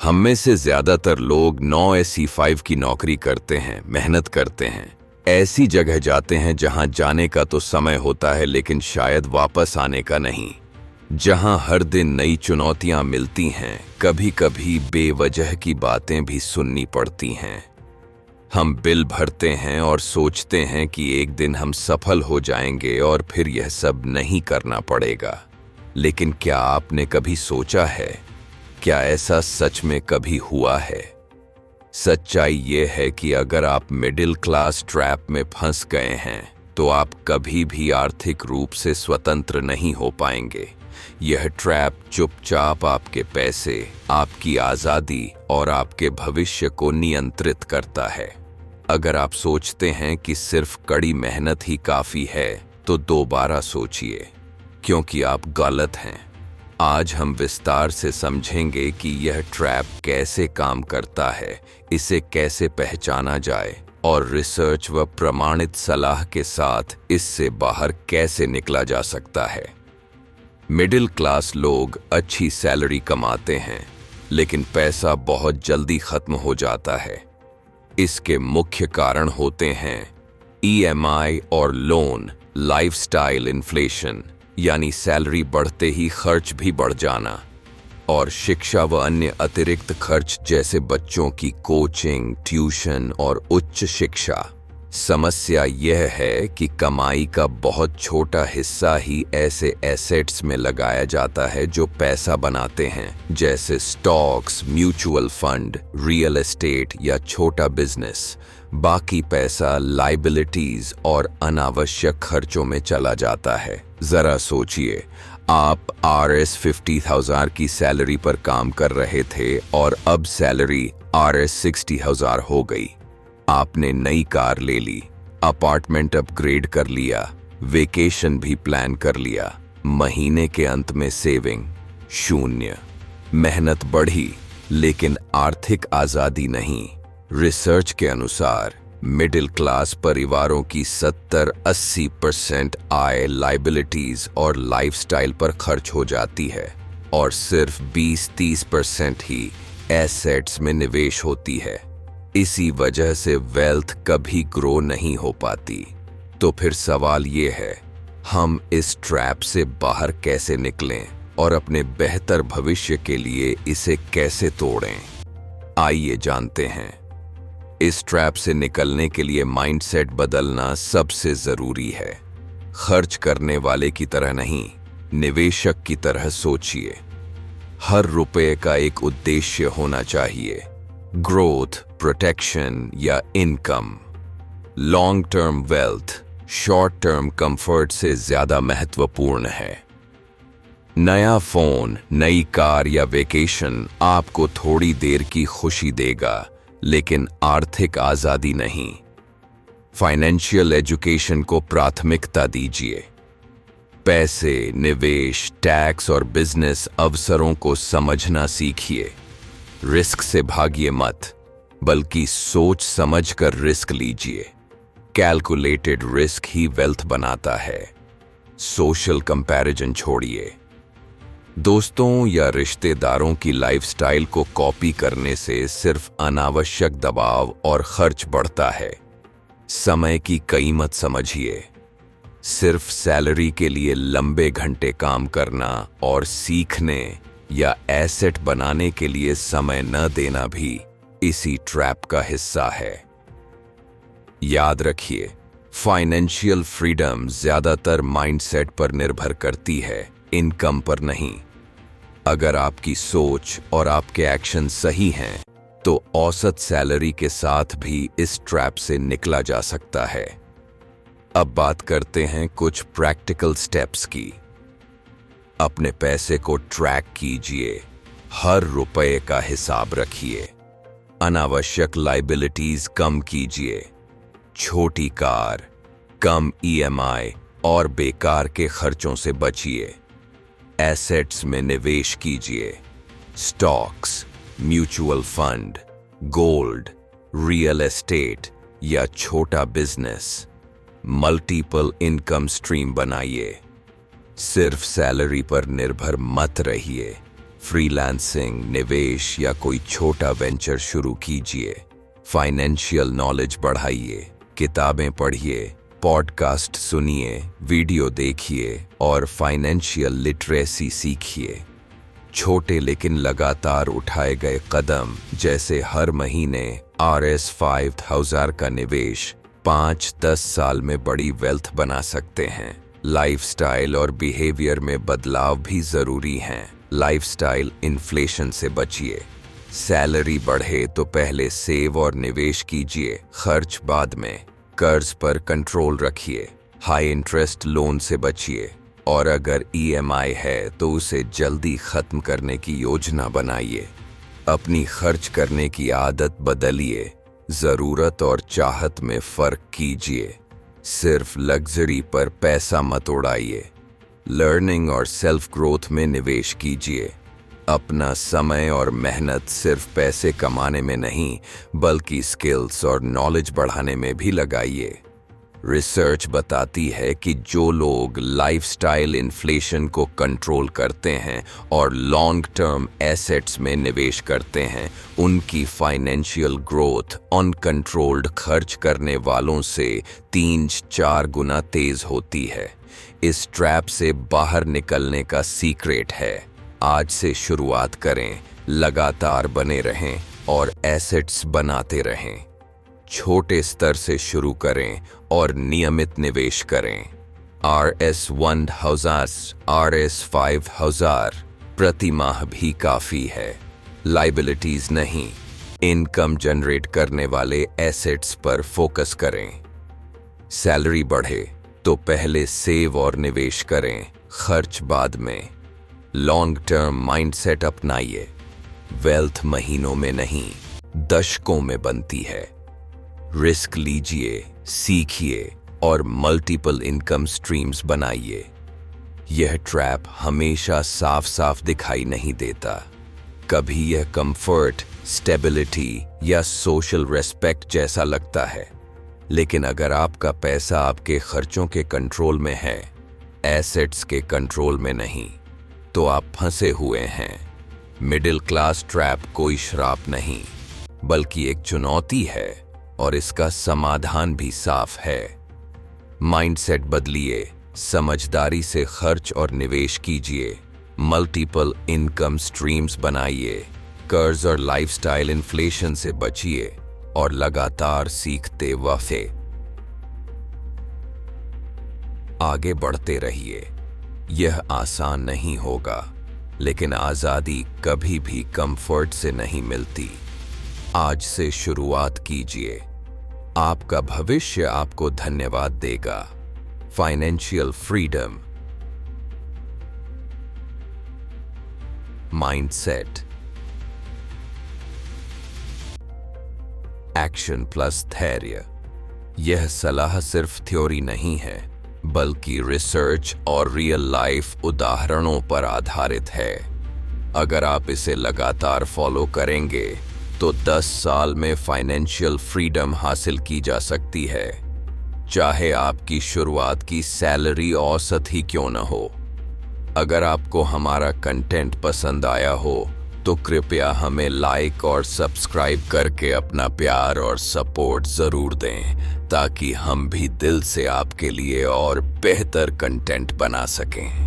हम में से ज्यादातर लोग 9 SE5 की नौकरी करते हैं, मेहनत करते हैं, ऐसी जगह जाते हैं जहां जाने का तो समय होता है लेकिन शायद वापस आने का नहीं, जहां हर दिन नई चुनौतियां मिलती हैं, कभी कभी बेवजह की बातें भी सुननी पड़ती हैं। हम बिल भरते हैं और सोचते हैं कि एक दिन हम सफल हो जाएंगे और फिर यह सब नहीं करना पड़ेगा। लेकिन क्या आपने कभी सोचा है, क्या ऐसा सच में कभी हुआ है? सच्चाई ये है कि अगर आप मिडिल क्लास ट्रैप में फंस गए हैं तो आप कभी भी आर्थिक रूप से स्वतंत्र नहीं हो पाएंगे। यह ट्रैप चुपचाप आपके पैसे, आपकी आज़ादी और आपके भविष्य को नियंत्रित करता है। अगर आप सोचते हैं कि सिर्फ कड़ी मेहनत ही काफ़ी है तो दोबारा सोचिए, क्योंकि आप गलत हैं। आज हम विस्तार से समझेंगे कि यह ट्रैप कैसे काम करता है, इसे कैसे पहचाना जाए और रिसर्च व प्रमाणित सलाह के साथ इससे बाहर कैसे निकला जा सकता है। मिडिल क्लास लोग अच्छी सैलरी कमाते हैं, लेकिन पैसा बहुत जल्दी खत्म हो जाता है। इसके मुख्य कारण होते हैं EMI और लोन, लाइफस्टाइल इन्फ्लेशन यानी सैलरी बढ़ते ही खर्च भी बढ़ जाना, और शिक्षा व अन्य अतिरिक्त खर्च जैसे बच्चों की कोचिंग, ट्यूशन और उच्च शिक्षा। समस्या यह है कि कमाई का बहुत छोटा हिस्सा ही ऐसे एसेट्स में लगाया जाता है जो पैसा बनाते हैं, जैसे stocks, mutual fund, real estate या छोटा बिजनेस। बाकी पैसा लाइबिलिटीज और अनावश्यक खर्चों में चला जाता है। जरा सोचिए, आप Rs 50,000 की सैलरी पर काम कर रहे थे और अब सैलरी Rs 60,000 हो गई। आपने नई कार ले ली, अपार्टमेंट अपग्रेड कर लिया, वेकेशन भी प्लान कर लिया। महीने के अंत में सेविंग शून्य। मेहनत बढ़ी लेकिन आर्थिक आज़ादी नहीं। रिसर्च के अनुसार मिडिल क्लास परिवारों की 70-80% आय लाइबिलिटीज और लाइफस्टाइल पर खर्च हो जाती है और सिर्फ 20-30% ही एसेट्स में निवेश होती है। इसी वजह से वेल्थ कभी ग्रो नहीं हो पाती। तो फिर सवाल ये है, हम इस ट्रैप से बाहर कैसे निकलें और अपने बेहतर भविष्य के लिए इसे कैसे तोड़ें? आइए जानते हैं। इस ट्रैप से निकलने के लिए माइंडसेट बदलना सबसे जरूरी है। खर्च करने वाले की तरह नहीं, निवेशक की तरह सोचिए। हर रुपए का एक उद्देश्य होना चाहिए, ग्रोथ, प्रोटेक्शन या income. Long term wealth short term comfort से ज्यादा महत्वपूर्ण है। नया फोन, नई कार या वेकेशन आपको थोड़ी देर की खुशी देगा, लेकिन आर्थिक आज़ादी नहीं। फाइनेंशियल एजुकेशन को प्राथमिकता दीजिए। पैसे, निवेश, टैक्स और बिजनेस अवसरों को समझना सीखिए। रिस्क से भागिए मत, बल्कि सोच समझकर रिस्क लीजिए। कैलकुलेटेड रिस्क ही वेल्थ बनाता है। सोशल कंपैरिजन छोड़िए। दोस्तों या रिश्तेदारों की लाइफस्टाइल को कॉपी करने से सिर्फ अनावश्यक दबाव और खर्च बढ़ता है। समय की कीमत समझिए। सिर्फ सैलरी के लिए लंबे घंटे काम करना और सीखने या एसेट बनाने के लिए समय न देना भी इसी ट्रैप का हिस्सा है। याद रखिए, फाइनेंशियल फ्रीडम ज्यादातर माइंडसेट पर निर्भर करती है, इनकम पर नहीं। अगर आपकी सोच और आपके एक्शन सही हैं, तो औसत सैलरी के साथ भी इस ट्रैप से निकला जा सकता है। अब बात करते हैं कुछ प्रैक्टिकल स्टेप्स की। अपने पैसे को ट्रैक कीजिए। हर रुपए का हिसाब रखिए। अनावश्यक लाइबिलिटीज कम कीजिए। छोटी कार, कम EMI और बेकार के खर्चों से बचिए। एसेट्स में निवेश कीजिए। Stocks, mutual fund, gold, real estate या छोटा बिजनेस। मल्टीपल इनकम स्ट्रीम बनाइए। सिर्फ सैलरी पर निर्भर मत रहिए। फ्रीलांसिंग, निवेश या कोई छोटा वेंचर शुरू कीजिए। फाइनेंशियल नॉलेज बढ़ाइए, किताबें पढ़िए, पॉडकास्ट सुनिए, वीडियो देखिए और फाइनेंशियल लिटरेसी सीखिए। छोटे लेकिन लगातार उठाए गए कदम, जैसे हर महीने RS5000 का निवेश 5-10 साल में बड़ी वेल्थ बना सकते हैं। लाइफस्टाइल और बिहेवियर में बदलाव भी जरूरी हैं। लाइफस्टाइल इन्फ्लेशन से बचिए। सैलरी बढ़े तो पहले सेव और निवेश कीजिए, खर्च बाद में। कर्ज पर कंट्रोल रखिए, हाई इंटरेस्ट लोन से बचिए और अगर EMI है तो उसे जल्दी खत्म करने की योजना बनाइए। अपनी खर्च करने की आदत बदलिए, जरूरत और चाहत में फर्क कीजिए। सिर्फ लग्जरी पर पैसा मत उड़ाइए। लर्निंग और सेल्फ ग्रोथ में निवेश कीजिए। अपना समय और मेहनत सिर्फ पैसे कमाने में नहीं, बल्कि स्किल्स और नॉलेज बढ़ाने में भी लगाइए। रिसर्च बताती है कि जो लोग लाइफस्टाइल इन्फ्लेशन को कंट्रोल करते हैं और लॉन्ग टर्म एसेट्स में निवेश करते हैं, उनकी फाइनेंशियल ग्रोथ अनकंट्रोल्ड खर्च करने वालों से 3-4 गुना तेज होती है। इस ट्रैप से बाहर निकलने का सीक्रेट है, आज से शुरुआत करें, लगातार बने रहें और एसेट्स बनाते रहें। छोटे स्तर से शुरू करें और नियमित निवेश करें। RS1000, RS5000 प्रति माह भी काफी है। लाइबिलिटीज नहीं, इनकम जनरेट करने वाले एसेट्स पर फोकस करें। सैलरी बढ़े तो पहले सेव और निवेश करें, खर्च बाद में। लॉन्ग टर्म माइंडसेट अपनाइए। वेल्थ महीनों में नहीं, दशकों में बनती है। रिस्क लीजिए, सीखिए और मल्टीपल इनकम स्ट्रीम्स बनाइए। यह ट्रैप हमेशा साफ साफ दिखाई नहीं देता। कभी यह कंफर्ट, स्टेबिलिटी या सोशल रेस्पेक्ट जैसा लगता है, लेकिन अगर आपका पैसा आपके खर्चों के कंट्रोल में है, एसेट्स के कंट्रोल में नहीं, तो आप फंसे हुए हैं। मिडिल क्लास ट्रैप कोई श्राप नहीं, बल्कि एक चुनौती है और इसका समाधान भी साफ है। माइंडसेट बदलिए, समझदारी से खर्च और निवेश कीजिए, मल्टीपल इनकम स्ट्रीम्स बनाइए, कर्ज और लाइफस्टाइल इन्फ्लेशन से बचिए और लगातार सीखते वफे आगे बढ़ते रहिए। यह आसान नहीं होगा, लेकिन आजादी कभी भी कंफर्ट से नहीं मिलती। आज से शुरुआत कीजिए, आपका भविष्य आपको धन्यवाद देगा। Financial freedom, mindset, action plus धैर्य। यह सलाह सिर्फ थ्योरी नहीं है, बल्कि रिसर्च और रियल लाइफ उदाहरणों पर आधारित है। अगर आप इसे लगातार फॉलो करेंगे तो 10 साल में फाइनेंशियल फ्रीडम हासिल की जा सकती है, चाहे आपकी शुरुआत की सैलरी औसत ही क्यों न हो। अगर आपको हमारा कंटेंट पसंद आया हो तो कृपया हमें लाइक और सब्सक्राइब करके अपना प्यार और सपोर्ट जरूर दें, ताकि हम भी दिल से आपके लिए और बेहतर कंटेंट बना सकें।